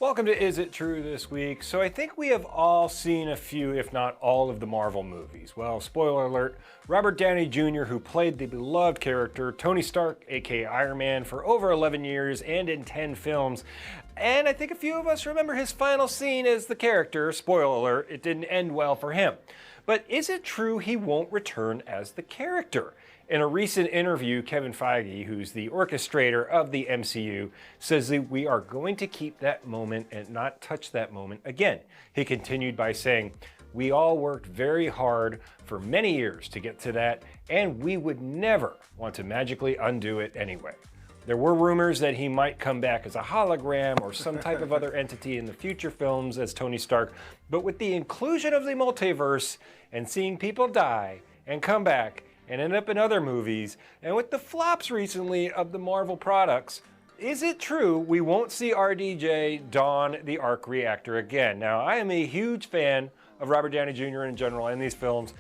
Welcome to Is It True this week. So I think we have all seen a few, if not all, of the Marvel movies. Well, spoiler alert, Robert Downey Jr., who played the beloved character Tony Stark, aka Iron Man, for over 11 years and in 10 films. And I think a few of us remember his final scene as the character. Spoiler alert, it didn't end well for him. But is it true he won't return as the character? In a recent interview, Kevin Feige, who's the orchestrator of the MCU, says that we are going to keep that moment and not touch that moment again. He continued by saying, "We all worked very hard for many years to get to that, and we would never want to magically undo it anyway." There were rumors that he might come back as a hologram or some type of other entity in the future films as Tony Stark, but with the inclusion of the multiverse and seeing people die and come back and end up in other movies, and with the flops recently of the Marvel products, is it true we won't see RDJ don the arc reactor again? Now, I am a huge fan of Robert Downey Jr. in general in these films.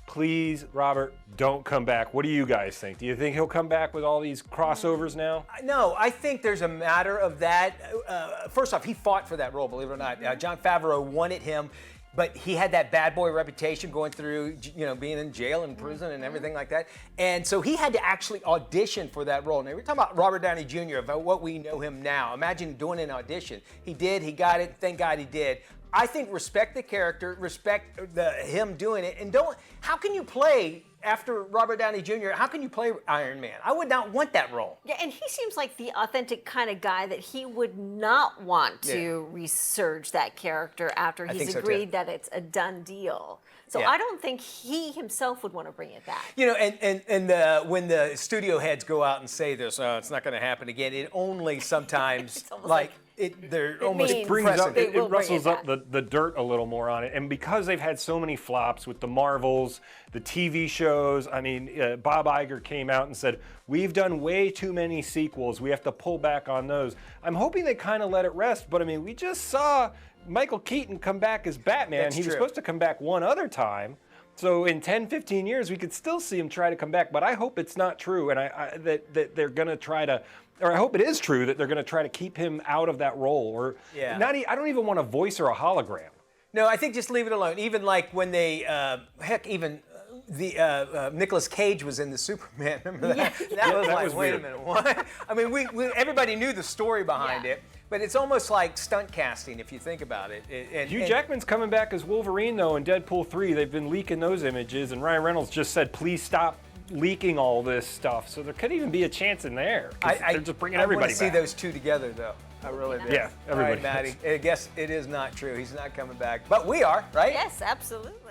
Please, Robert, don't come back. What do you guys think? Do you think he'll come back with all these crossovers now? No, I think there's a matter of that. First off, he fought for that role, believe it or not. Jon Favreau wanted him. But he had that bad boy reputation going through, being in jail and prison and everything like that. And so he had to actually audition for that role. Now, we're talking about Robert Downey Jr., about what we know him now. Imagine doing an audition. He did, he got it, thank God he did. I think respect the character, respect him doing it, and how can you play after Robert Downey Jr., how can you play Iron Man? I would not want that role. Yeah, and he seems like the authentic kind of guy that he would not want to resurge that character after he's agreed that it's a done deal. So I don't think he himself would want to bring it back. And when the studio heads go out and say this, it's not going to happen again, it only sometimes it rustles up the dirt a little more on it. And because they've had so many flops with the Marvels, the TV shows, I mean, Bob Iger came out and said, we've done way too many sequels. We have to pull back on those. I'm hoping they kind of let it rest. But I mean, we just saw Michael Keaton come back as Batman. That's he was true. supposed to come back one other time. So in 10, 15 years, we could still see him try to come back. But I hope it's not true, and that they're going to try to, or I hope it is true that they're going to try to keep him out of that role. Or I don't even want a voice or a hologram. No, I think just leave it alone. Even like when they, Nicolas Cage was in the Superman. Remember that? That was like, wait a minute, what? I mean, everybody knew the story behind it. But it's almost like stunt casting if you think about it. Hugh Jackman's coming back as Wolverine, though, in Deadpool 3. They've been leaking those images, and Ryan Reynolds just said, please stop leaking all this stuff. So there could even be a chance in there. They're just bringing everybody back. I want to see those two together, though. I really do. Yeah, everybody. All right, Maddie. I guess it is not true. He's not coming back. But we are, right? Yes, absolutely.